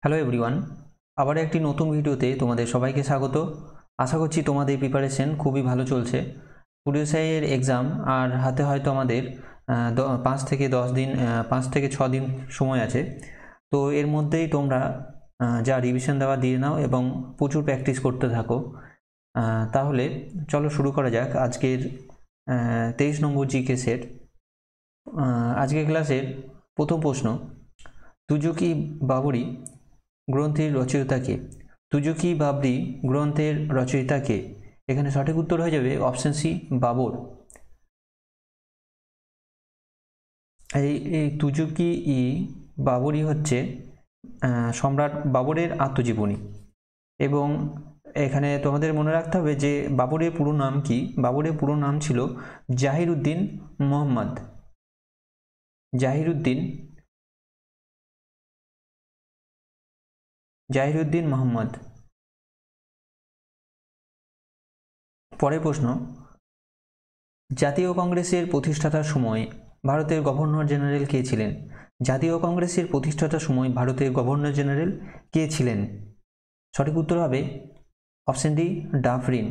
Hello everyone, আবার একটি নতুন ভিডিওতে তোমাদের সবাইকে স্বাগত। আশা করছি তোমাদের প্রিপারেশন খুবই ভালো চলছে। পুলিশের এক্সাম আর হাতে হয়তো আমাদের 5 থেকে 10 দিন 5 থেকে 6 দিন সময় আছে। তো এর মধ্যেই তোমরা যা রিভিশন দেওয়া দিয়ে নাও এবং প্রচুর প্র্যাকটিস করতে থাকো। তাহলে চলো শুরু করা যাক আজকের 23 নম্বর জিকে সেট। আজকের ক্লাসের প্রথম প্রশ্ন, তুজুকি বাবরি গ্রন্থের রচয়িতা কে? তুজুকি বাবরি গ্রন্থের রচয়িতা কে? এখানে সঠিক উত্তর হয়ে যাবে অপশন সি, বাবর। এই তুজুকি বাবরি হচ্ছে সম্রাট বাবরের আত্মজীবনী। এবং এখানে তোমাদের মনে রাখতে হবে যে বাবরের পুরো নাম কি। বাবরের পুরো নাম ছিল জাহিরুদ্দিন মোহাম্মদ। জাহিরুদ্দিন মোহাম্মদ। পরের প্রশ্ন, জাতীয় কংগ্রেসের প্রতিষ্ঠাতার সময় ভারতের গভর্নর জেনারেল কে ছিলেন? জাতীয় কংগ্রেসের প্রতিষ্ঠাতার সময় ভারতের গভর্নর জেনারেল কে ছিলেন? সঠিক উত্তর হবে অপশন ডি, ডাফরিন।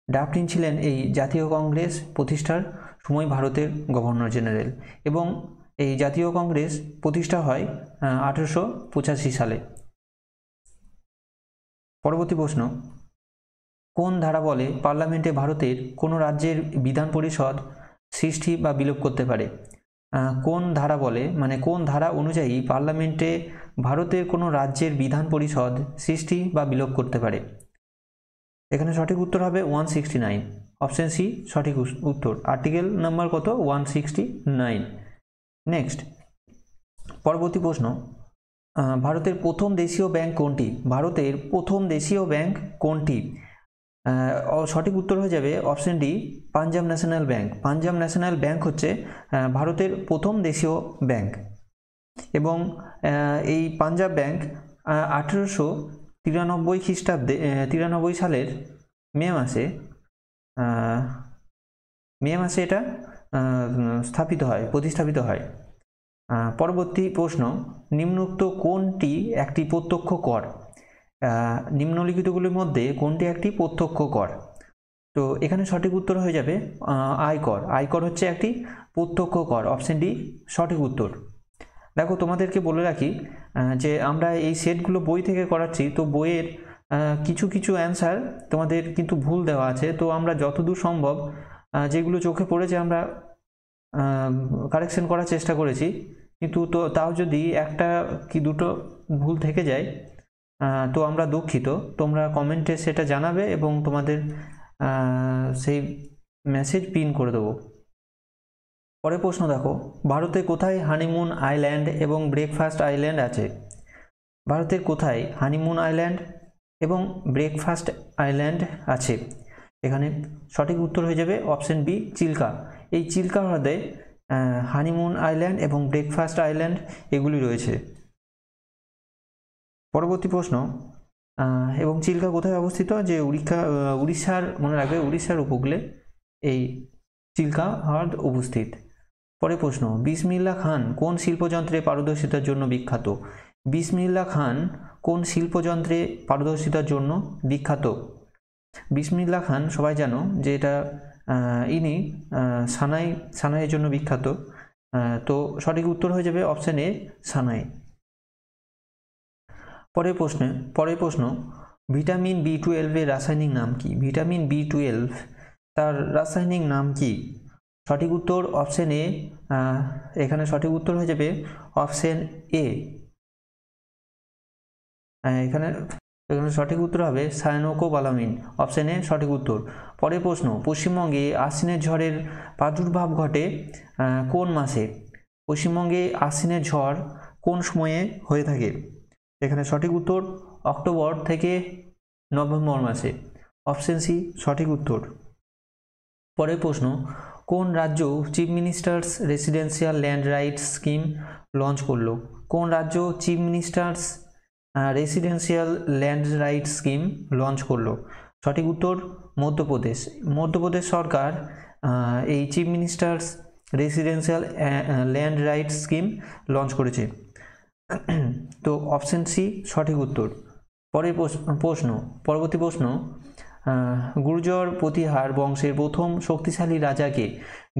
ডাফরিন ছিলেন এই জাতীয় কংগ্রেস প্রতিষ্ঠার সময় ভারতের গভর্নর জেনারেল। এবং এই জাতীয় কংগ্রেস প্রতিষ্ঠা হয় 1885 সালে। পরবর্তী প্রশ্ন, কোন ধারা বলে পার্লামেন্টে ভারতের কোনো রাজ্যের বিধান পরিষদ সৃষ্টি বা বিলোপ করতে পারে? কোন ধারা বলে, মানে কোন ধারা অনুযায়ী পার্লামেন্টে ভারতের কোনো রাজ্যের বিধান পরিষদ সৃষ্টি বা বিলোপ করতে পারে? এখানে সঠিক উত্তর হবে 169। অপশন সি সঠিক উত্তর। আর্টিকেল নাম্বার কত? 169। নেক্সট, পরবর্তী প্রশ্ন, ভারতের প্রথম দেশীয় ব্যাংক কোনটি? ভারতের প্রথম দেশীয় ব্যাংক কোনটি? সঠিক উত্তর হয়ে যাবে option D, Punjab national bank. Punjab national bank হচ্ছে ভারতের প্রথম দেশীয় ব্যাংক। এবং এই পাঞ্জাব ব্যাংক 1893 খ্রিস্টাব্দে 93 সালের মে মাসে এটা প্রতিস্থাপিত হয়। পরবর্তী প্রশ্ন, নিম্নোক্ত কোনটি একটি প্রত্যক্ষ কর? নিম্নলিখিতগুলির মধ্যে কোনটি একটি প্রত্যক্ষ কর? তো এখানে সঠিক উত্তর হয়ে যাবে আয়কর। আয়কর হচ্ছে একটি প্রত্যক্ষ কর। অপশন ডি সঠিক উত্তর। দেখো, তোমাদেরকে বলে রাখি যে আমরা এই সেটগুলো বই থেকে করাচ্ছি, তো বইয়ের কিছু অ্যান্সার তোমাদের কিন্তু ভুল দেওয়া আছে। তো আমরা যতদূর সম্ভব যেগুলো চোখে পড়েছে আমরা কারেকশন করার চেষ্টা করেছি, কিন্তু তো তাও যদি একটা কি দুটো ভুল থেকে যায় তো আমরা দুঃখিত। তোমরা কমেন্টে সেটা জানাবে এবং তোমাদের সেই মেসেজ পিন করে দেবো। পরের প্রশ্ন দেখো, ভারতে কোথায় হানিমুন আইল্যান্ড এবং ব্রেকফাস্ট আইল্যান্ড আছে? ভারতের কোথায় হানিমুন আইল্যান্ড এবং ব্রেকফাস্ট আইল্যান্ড আছে? এখানে সঠিক উত্তর হয়ে যাবে অপশন বি, চিল্কা। এই চিল্কা হ্রদে হানিমুন আইল্যান্ড এবং ব্রেকফাস্ট আইল্যান্ড এগুলি রয়েছে। পরবর্তী প্রশ্ন, এবং চিল্কা কোথায় অবস্থিত? যে উড়িষ্যার, মনে রাখবে উড়িষ্যার উপকূলে এই চিল্কা হ্রদ উপস্থিত। পরের প্রশ্ন, বিসমিল্লাহ খান কোন শিল্পযন্ত্রে পারদর্শিতার জন্য বিখ্যাত? বিসমিল্লাহ খান কোন শিল্পযন্ত্রে পারদর্শিতার জন্য বিখ্যাত? বিসমিল্লাহ খান সবাই জানো যে এটা ইনি সানাইয়ের জন্য বিখ্যাত। তো সঠিক উত্তর হয়ে যাবে অপশন এ, সানাই। পরের প্রশ্ন, ভিটামিন B12 এর রাসায়নিক নাম কি? ভিটামিন B12 তার রাসায়নিক নাম কি? সঠিক উত্তর অপশন এ। এখানে সঠিক উত্তর হয়ে যাবে অপশন এ। এখানে সঠিক উত্তর হবে সায়ানোকোবালামিন। অপশন এ সঠিক উত্তর। পরের প্রশ্ন, পশ্চিমবঙ্গে আশ্বিনের ঝড়ের প্রাদুর্ভাব ঘটে কোন মাসে? পশ্চিমবঙ্গে আশ্বিনের ঝড় কোন সময়ে হয়ে থাকে? এখানে সঠিক উত্তর অক্টোবর থেকে নভেম্বর মাসে। অপশন সি সঠিক উত্তর। পরের প্রশ্ন, কোন রাজ্য chief ministers residential land rights scheme launch করলো? কোন রাজ্য chief ministers residential land rights scheme launch করলো? সঠিক উত্তর মধ্যপ্রদেশ। মধ্যপ্রদেশ সরকার এই chief ministers residential land rights scheme launch করেছে। তো অপশন সি সঠিক উত্তর। পরবর্তী প্রশ্ন, গুর্জর প্রতিহার বংশের প্রথম শক্তিশালী রাজাকে?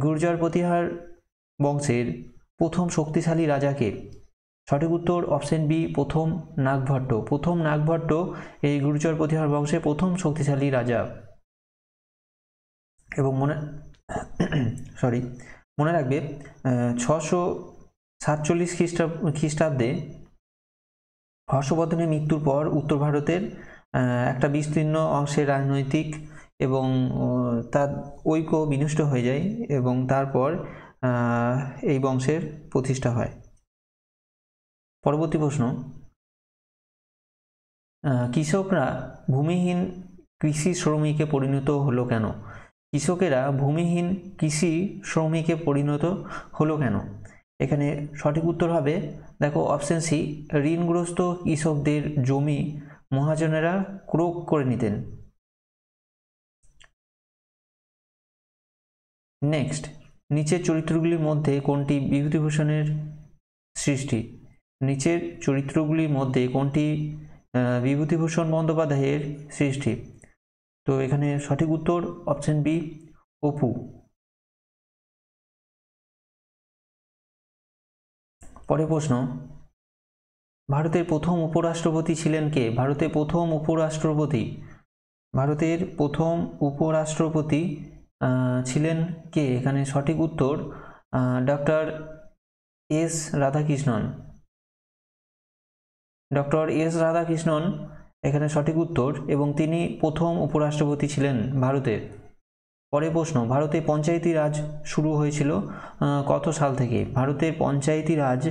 গুর্জর প্রতিহার বংশের প্রথম শক্তিশালী রাজাকে? সঠিক উত্তর অপশন বি প্রথম নাগভট্ট। প্রথম নাগভট্ট এই গুর্জর প্রতিহার বংশের প্রথম শক্তিশালী রাজা। এবং মনে রাখবে 647 খ্রিস্টাব্দে হর্ষবর্ধনের মৃত্যুর পর উত্তর ভারতের একটা বিস্তীর্ণ অংশের রাজনৈতিক এবং তার ঐক্য বিনষ্ট হয়ে যায় এবং তারপর এই বংশের প্রতিষ্ঠা হয়। পরবর্তী প্রশ্ন, কৃষকরা ভূমিহীন কৃষি শ্রমিকে পরিণত হলো কেন? কৃষকেরা ভূমিহীন কৃষি শ্রমিকে পরিণত হলো কেন? এখানে সঠিক উত্তর হবে, দেখো অপশন সি, ঋণগ্রস্ত কৃষকদের জমি মহাজনেরা ক্রয় করে নিতেন। নেক্সট, নিচের চরিত্রগুলির মধ্যে কোনটি বিভূতিভূষণের সৃষ্টি? নিচের চরিত্রগুলির মধ্যে কোনটি বিভূতিভূষণ বন্দ্যোপাধ্যায়ের সৃষ্টি? তো এখানে সঠিক উত্তর অপশন বি, অপু। পরের প্রশ্ন, ভারতের প্রথম উপরাষ্ট্রপতি ছিলেন কে? ভারতের প্রথম উপরাষ্ট্রপতি ছিলেন কে? এখানে সঠিক উত্তর ডক্টর এস রাধাকৃষ্ণন। এখানে সঠিক উত্তর, এবং তিনি প্রথম উপরাষ্ট্রপতি ছিলেন ভারতের। পরের প্রশ্ন, ভারতে পঞ্চায়েতি রাজ শুরু হয়েছিল কত সাল থেকে? ভারতের পঞ্চায়েতি রাজ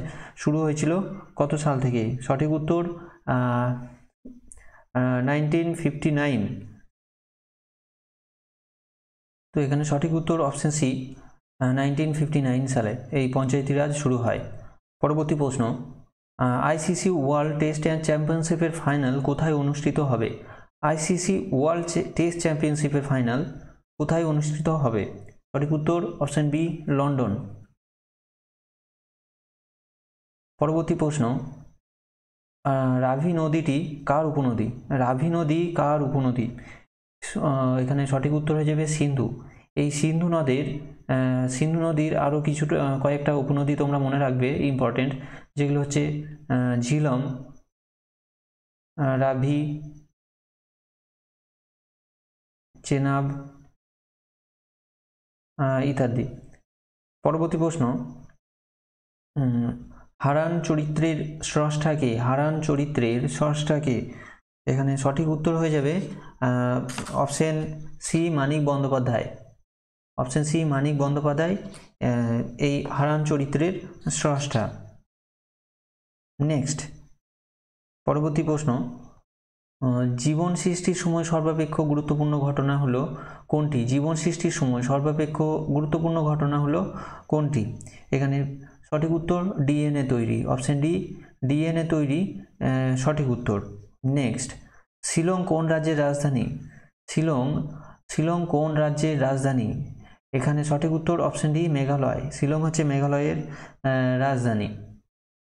শুরু হয়েছিল কত সাল থেকে? সঠিক উত্তর 1959। তো এখানে সঠিক উত্তর অপশন সি, 1959 সালে এই পঞ্চায়েতি রাজ শুরু হয়। পরবর্তী প্রশ্ন, আইসিসি ওয়ার্ল্ড টেস্ট অ্যান্ড চ্যাম্পিয়নশিপের ফাইনাল কোথায় অনুষ্ঠিত হবে? আইসিসি ওয়ার্ল্ড টেস্ট চ্যাম্পিয়নশিপের ফাইনাল কোথায় অনুষ্ঠিত হবে? সঠিক উত্তর অপশন বি, লন্ডন। পরবর্তী প্রশ্ন, রাভি নদীটি কার উপনদী? রাভি নদী কার উপনদী? এখানে সঠিক উত্তর হয়ে যাবে সিন্ধু। এই সিন্ধু নদীর আরও কয়েকটা উপনদী তোমরা মনে রাখবে, ইম্পর্টেন্ট, যেগুলো হচ্ছে ঝিলম, রাভি, চেনাব ইত্যাদি। পরবর্তী প্রশ্ন, হারান চরিত্রের স্রষ্টাকে? এখানে সঠিক উত্তর হয়ে যাবে অপশন সি, মানিক বন্দ্যোপাধ্যায়। এই হারান চরিত্রের স্রষ্টা। নেক্সট, পরবর্তী প্রশ্ন, জীবন সৃষ্টির সময় সর্বাপেক্ষ গুরুত্বপূর্ণ ঘটনা হলো কোনটি? জীবন সৃষ্টির সময় সর্বাপেক্ষ গুরুত্বপূর্ণ ঘটনা হলো কোনটি? এখানে সঠিক উত্তর ডিএনএ তৈরি। অপশন ডি, ডিএনএ তৈরি সঠিক উত্তর। নেক্সট, শিলং কোন রাজ্যের রাজধানী? শিলং কোন রাজ্যের রাজধানী? এখানে সঠিক উত্তর অপশন ডি, মেঘালয়। শিলং হচ্ছে মেঘালয়ের রাজধানী।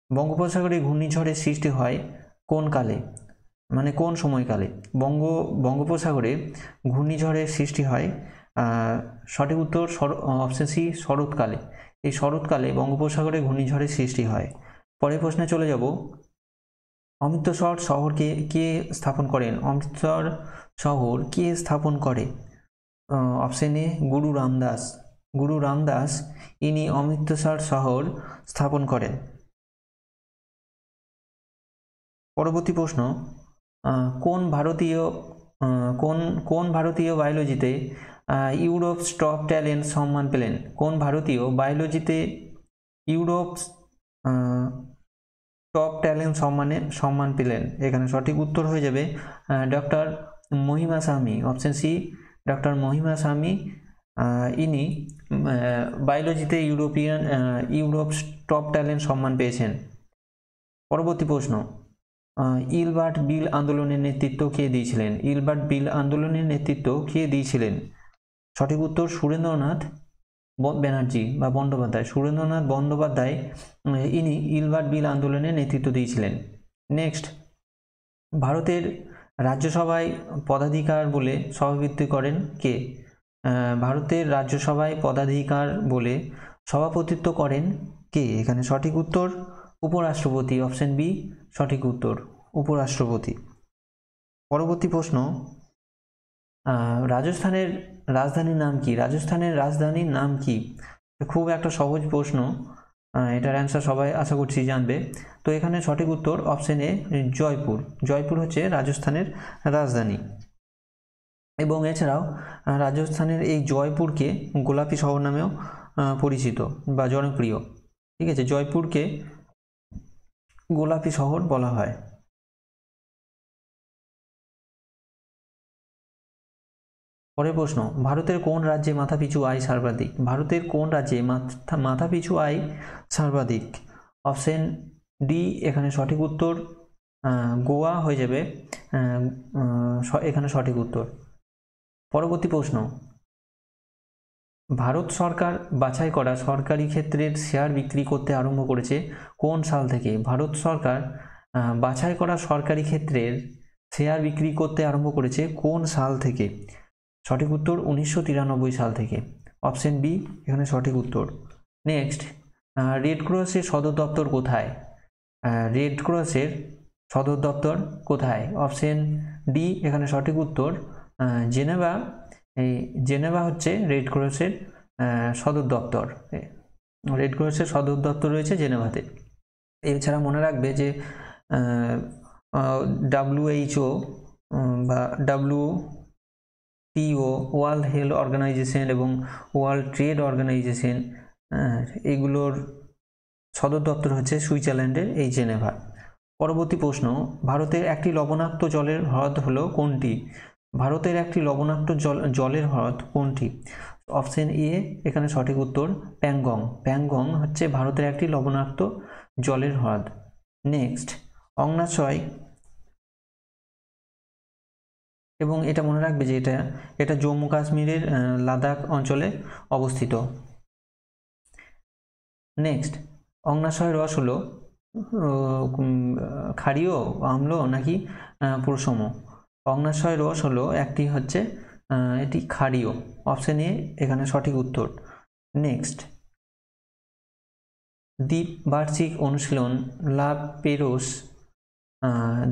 বঙ্গোপসাগরে ঘূর্ণিঝড়ের সৃষ্টি হয় কোন কালে, মানে কোন সময়কালে? বঙ্গোপসাগরে ঘূর্ণিঝড়ের সৃষ্টি হয়, সঠিক উত্তর অপশন সি, শরৎকালে। এই শরৎকালে বঙ্গোপসাগরে ঘূর্ণিঝড়ের সৃষ্টি হয়। পরের প্রশ্নে চলে যাব, অমৃতসর শহরকে কে স্থাপন করেন? অমৃতসর শহর কে স্থাপন করে? অপশন এ, গুরু রামদাস ইনি অমৃতসর শহর স্থাপন করেন। পরবর্তী প্রশ্ন, কোন ভারতীয় বায়োলজিতে ইউরোপস টপ ট্যালেন্ট সম্মান পেলেন? কোন ভারতীয় বায়োলজিতে ইউরোপস টপ ট্যালেন্ট সম্মান পেলেন? এখানে সঠিক উত্তর হয়ে যাবে ডক্টর মহিমা স্বামী। অপশন সি, ডক্টর মহিমা স্বামী ইনি বায়োলজিতে ইউরোপস টপ ট্যালেন্ট সম্মান পেয়েছেন। পরবর্তী প্রশ্ন, ইলবার্ট বিল আন্দোলনের নেতৃত্ব কে দিয়েছিলেন? সঠিক উত্তর সুরেন্দ্রনাথ ব্যানার্জি বা বন্দ্যোপাধ্যায়, সুরেন্দ্রনাথ বন্দ্যোপাধ্যায় ইনি ইলবার্ট বিল আন্দোলনের নেতৃত্ব দিয়েছিলেন। নেক্সট, ভারতের রাজ্যসভায় পদাধিকার বলে সভাপতিত্ব করেন কে? ভারতের রাজ্যসভায় পদাধিকার বলে সভাপতিত্ব করেন কে? এখানে সঠিক উত্তর উপরাষ্ট্রপতি, অপশন বি সঠিক উত্তর, উপরাষ্ট্রপতি। পরবর্তী প্রশ্ন, রাজস্থানের রাজধানীর নাম কি? রাজস্থানের রাজধানীর নাম কি? খুব একটা সহজ প্রশ্ন, এটার অ্যান্সার সবাই আশা করছি জানবে। তো এখানে সঠিক উত্তর অপশন এ জয়পুর। জয়পুর হচ্ছে রাজস্থানের রাজধানী। এবং এছাড়াও রাজস্থানের এই জয়পুরকে গোলাপি শহর নামেও পরিচিত বা জনপ্রিয়। ঠিক আছে, জয়পুরকে গোলাপি শহর বলা হয়। পরের প্রশ্ন, ভারতের কোন রাজ্যে মাথাপিছু আয় সর্বাধিক? ভারতের কোন রাজ্যে মাথাপিছু আয় সর্বাধিক? অপশন ডি এখানে সঠিক উত্তর গোয়া হয়ে যাবে এখানে সঠিক উত্তর। পরবর্তী প্রশ্ন, ভারত সরকার বাছাই করা সরকারি ক্ষেত্রের শেয়ার বিক্রি করতে আরম্ভ করেছে কোন সাল থেকে? ভারত সরকার বাছাই করা সরকারি ক্ষেত্রের শেয়ার বিক্রি করতে আরম্ভ করেছে কোন সাল থেকে? সঠিক উত্তর 1993 সাল থেকে, অপশন বি এখানে সঠিক উত্তর। নেক্সট, রেড ক্রসের সদর দপ্তর কোথায়? রেড ক্রসের সদর দপ্তর কোথায়? অপশন ডি এখানে সঠিক উত্তর জেনেভা। এই জেনেভা হচ্ছে রেড ক্রসের সদর দপ্তর। রেড ক্রসের সদর দপ্তর রয়েছে জেনেভাতে। এছাড়া মনে রাখবে যে WHO বা WTO, ওয়ার্ল্ড হেলথ অর্গানাইজেশন এবং ওয়ার্ল্ড ট্রেড অর্গানাইজেশন, এগুলোর সদর দপ্তর হচ্ছে সুইজারল্যান্ডের এই জেনেভা। পরবর্তী প্রশ্ন, ভারতের একটি লবণাক্ত জলের হ্রদ হলো কোনটি? ভারতের একটি লবণাক্ত জলের হ্রদ কোনটি? অপশন এ এখানে সঠিক উত্তর প্যাংগং। প্যাংগং হচ্ছে ভারতের একটি লবণাক্ত জলের হ্রদ। নেক্সট, অগ্ন্যাশয়, এবং এটা মনে রাখবে যে এটা জম্মু কাশ্মীরের লাদাখ অঞ্চলে অবস্থিত। নেক্সট, অগ্ন্যাশয় রস হলো ক্ষারীয়, আম্ল নাকি প্রশম? অগ্ন্যাশয় রস হলো একটি হচ্ছে এটি ক্ষারীয়, অপশন এ এখানে সঠিক উত্তর। নেক্সট, দ্বিবার্ষিক অনুশীলন লা পেরোস,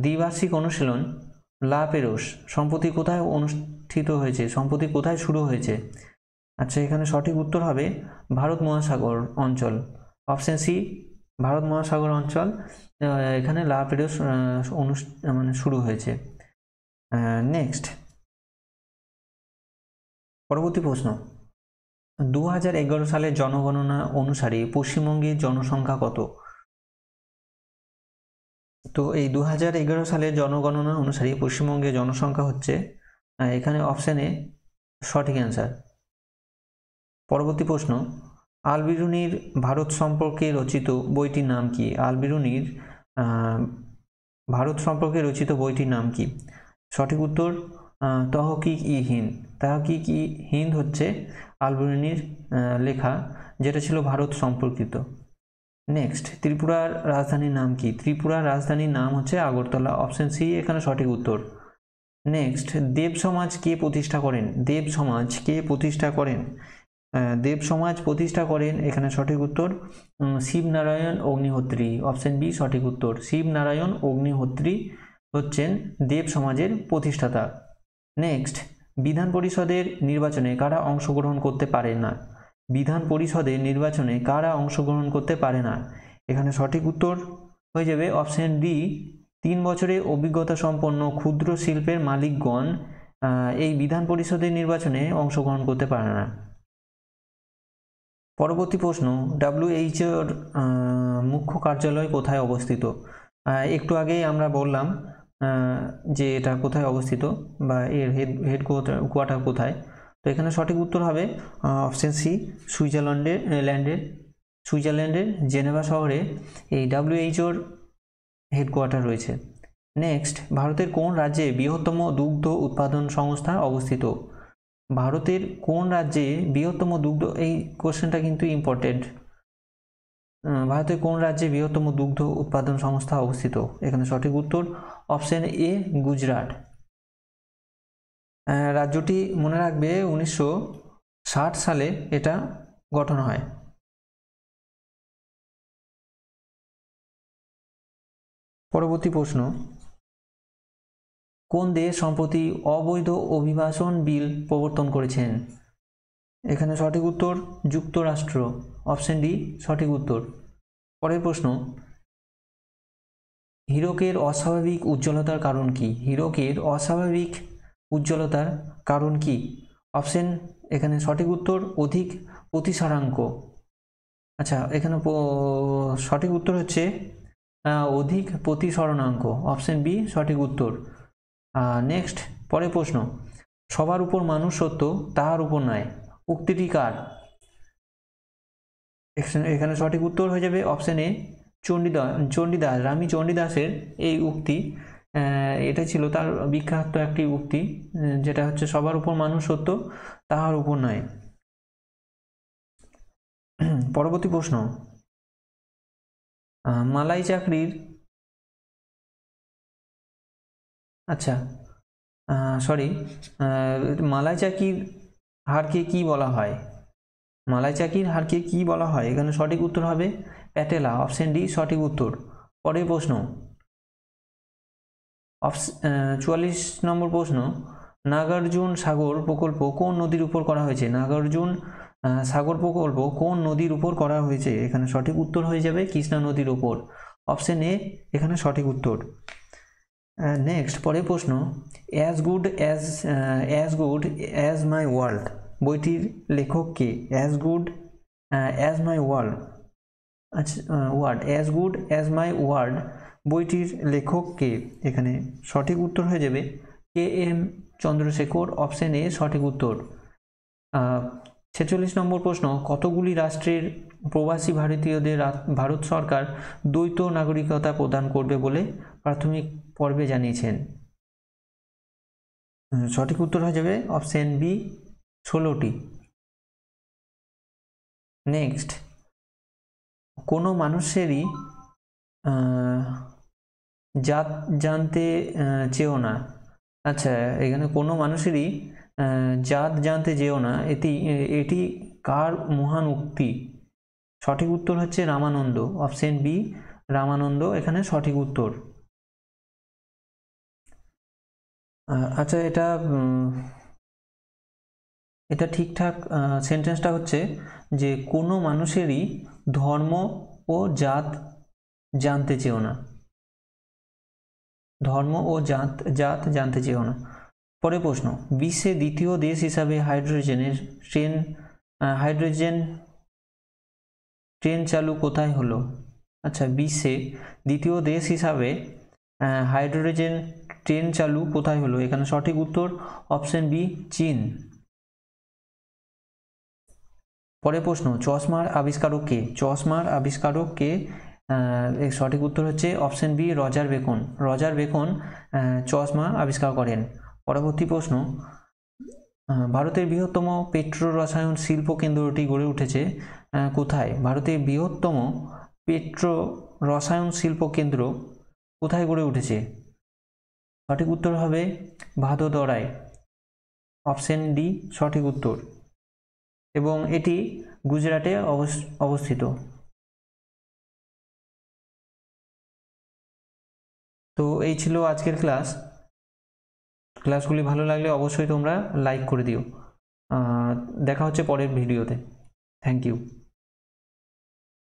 দ্বিবার্ষিক অনুশীলন লা পেরোস সম্প্রতি কোথায় অনুষ্ঠিত হয়েছে? সম্প্রতি কোথায় শুরু হয়েছে? আচ্ছা, এখানে সঠিক উত্তর হবে ভারত মহাসাগর অঞ্চল, অপশন সি ভারত মহাসাগর অঞ্চল, এখানে লা পেরোস মানে শুরু হয়েছে। নেক্সট, পরবর্তী প্রশ্ন, 2011 সালের জনগণনা অনুসারে পশ্চিমবঙ্গের জনসংখ্যা কত? তো এই 2011 সালের জনগণনা অনুসারে পশ্চিমবঙ্গের জনসংখ্যা হচ্ছে এখানে অপশন এ সঠিক অ্যান্সার। পরবর্তী প্রশ্ন, আল বিরুনির ভারত সম্পর্কে রচিত বইটির নাম কি? আল বিরুনির ভারত সম্পর্কে রচিত বইটির নাম কি? সঠিক উত্তর তহকিক-ই-হিন্দ। তহকিক-ই-হিন্দ হচ্ছে আল বিরুনির লেখা, যেটা ছিল ভারত সম্পর্কিত। নেক্সট, ত্রিপুরার রাজধানীর নাম কি? ত্রিপুরার রাজধানীর নাম হচ্ছে আগরতলা, অপশন সি এখানে সঠিক উত্তর। নেক্সট, দেব সমাজ কে প্রতিষ্ঠা করেন? দেব সমাজ কে প্রতিষ্ঠা করেন? দেব সমাজ প্রতিষ্ঠা করেন এখানে সঠিক উত্তর শিবনারায়ণ অগ্নিহোত্রী, অপশন বি সঠিক উত্তর। শিবনারায়ণ অগ্নিহোত্রী হচ্ছেন দেব সমাজের প্রতিষ্ঠাতা। নেক্সট, বিধান পরিষদের নির্বাচনে কারা অংশগ্রহণ করতে পারে না? বিধান পরিষদের নির্বাচনে কারা অংশগ্রহণ করতে পারে না? এখানে সঠিক উত্তর হয়ে যাবে অপশন ডি 3 বছরের অভিজ্ঞতা সম্পন্ন ক্ষুদ্র শিল্পের মালিকগণ এই বিধান পরিষদের নির্বাচনে অংশগ্রহণ করতে পারে না। পরবর্তী প্রশ্ন, WHO-র মুখ্য কার্যালয় কোথায় অবস্থিত? একটু আগেই আমরা বললাম যে এটা কোথায় অবস্থিত বা এর হেডকোয়ার্টার কোথায়। তো এখানে সঠিক উত্তর হবে অপশন সি সুইজারল্যান্ডের জেনেভা শহরে এই WHO-র হেডকোয়ার্টার রয়েছে। নেক্সট, ভারতের কোন রাজ্যে বৃহত্তম দুগ্ধ উৎপাদন সংস্থা অবস্থিত? ভারতের কোন রাজ্যে বৃহত্তম দুগ্ধ, এই কোশ্চেনটা কিন্তু ইম্পর্টেন্ট। ভারতের কোন রাজ্যে বৃহত্তম দুগ্ধ উৎপাদন সংস্থা অবস্থিত? এখানে সঠিক উত্তর অপশন এ গুজরাট। রাজ্যটি মনে রাখবে 1960 সালে এটা গঠন হয়। পরবর্তী প্রশ্ন, কোন দেশ সম্প্রতি অবৈধ অভিবাসন বিল প্রবর্তন করেছেন? এখানে সঠিক উত্তর যুক্তরাষ্ট্র, অপশন ডি সঠিক উত্তর। পরের প্রশ্ন, হীরকের অস্বাভাবিক উজ্জ্বলতার কারণ কি? হীরকের অস্বাভাবিক উজ্জ্বলতার কারণ কি? অপশন, এখানে সঠিক উত্তর অধিক প্রতিসরাঙ্ক। আচ্ছা, এখানে সঠিক উত্তর হচ্ছে অধিক প্রতিসরণাঙ্ক, অপশন বি সঠিক উত্তর। নেক্সট, পরের প্রশ্ন, সবার উপর মানুষ সত্য, তাহার উপর নয়, উক্তিটি কার? এখানে সঠিক উত্তর হয়ে যাবে অপশন এ চণ্ডীদাস, রানী চণ্ডীদাসের এই উক্তি। এটা ছিল তার বিখ্যাত একটি উক্তি, যেটা হচ্ছে সবার উপর মানুষ সত্য, তাহার উপর নয়। পরবর্তী প্রশ্ন, মালাই চাকরির, আচ্ছা মালাই চাকরির হারকে কি বলা হয়? মালাই চাকরির হারকে কি বলা হয়? এখানে সঠিক উত্তর হবে প্যাটেলা, অপশন ডি সঠিক উত্তর। পরের প্রশ্ন, 44 নম্বর প্রশ্ন, নাগার্জুন সাগর প্রকল্প কোন নদীর উপর করা হয়েছে? নাগার্জুন সাগর প্রকল্প কোন নদীর উপর করা হয়েছে? এখানে সঠিক উত্তর হয়ে যাবে কৃষ্ণা নদীর উপর, অপশন এ এখানে সঠিক উত্তর। নেক্সট, পরের প্রশ্ন, as good as my world বইটির লেখক কে? As good as my world, আচ্ছা as good as my world বইটির লেখক কে? এখানে সঠিক উত্তর হয়ে যাবে K M Chandrasekhar, option A সঠিক উত্তর। 46 নম্বর প্রশ্ন, কতগুলি রাষ্ট্রের প্রবাসী ভারতীয়দের ভারত সরকার দ্বৈত নাগরিকতা প্রদান করবে বলে প্রাথমিক পর্বে জানিয়েছেন? সঠিক উত্তর হয়ে যাবে অপশন বি 16টি। নেক্সট, কোনো মানুষেরই জাত জানতে চেও না, আচ্ছা এখানে কোনো মানুষেরই জাত জানতে যেও না, এটি কার মহান উক্তি? সঠিক উত্তর হচ্ছে রামানন্দ, অপশন বি রামানন্দ এখানে সঠিক উত্তর। আচ্ছা, এটা ঠিকঠাক সেন্টেন্সটা হচ্ছে যে কোনো মানুষেরই ধর্ম ও জাত জানতে চেও না, ধর্ম ও জাত জানতে চেও না। পরের প্রশ্ন, বিশ্বে দ্বিতীয় দেশ হিসাবে হাইড্রোজেন ট্রেন চালু কোথায় হলো? আচ্ছা, বিশ্বে দ্বিতীয় দেশ হিসাবে হাইড্রোজেন ট্রেন চালু কোথায় হলো? এখানে সঠিক উত্তর অপশন বি চীন। পরের প্রশ্ন, চশমার আবিষ্কারক কে? চশমার আবিষ্কারক কে? সঠিক উত্তর হচ্ছে option B Roger Bacon. Roger Bacon চশমা আবিষ্কার করেন। পরবর্তী প্রশ্ন, ভারতের বৃহত্তম পেট্রো রসায়ন শিল্প কেন্দ্রটি গড়ে উঠেছে কোথায়? ভারতের বৃহত্তম পেট্রো রসায়ন শিল্প কেন্দ্র কোথায় গড়ে উঠেছে? সঠিক উত্তর হবে ভাদোদরায়, অপশন ডি সঠিক উত্তর, এবং এটি গুজরাটে অবস্থিত। তো এই ছিল আজকের ক্লাসগুলি ভালো লাগলে অবশ্যই তোমরা লাইক করে দিও। দেখা হচ্ছে পরের ভিডিওতে। Thank you.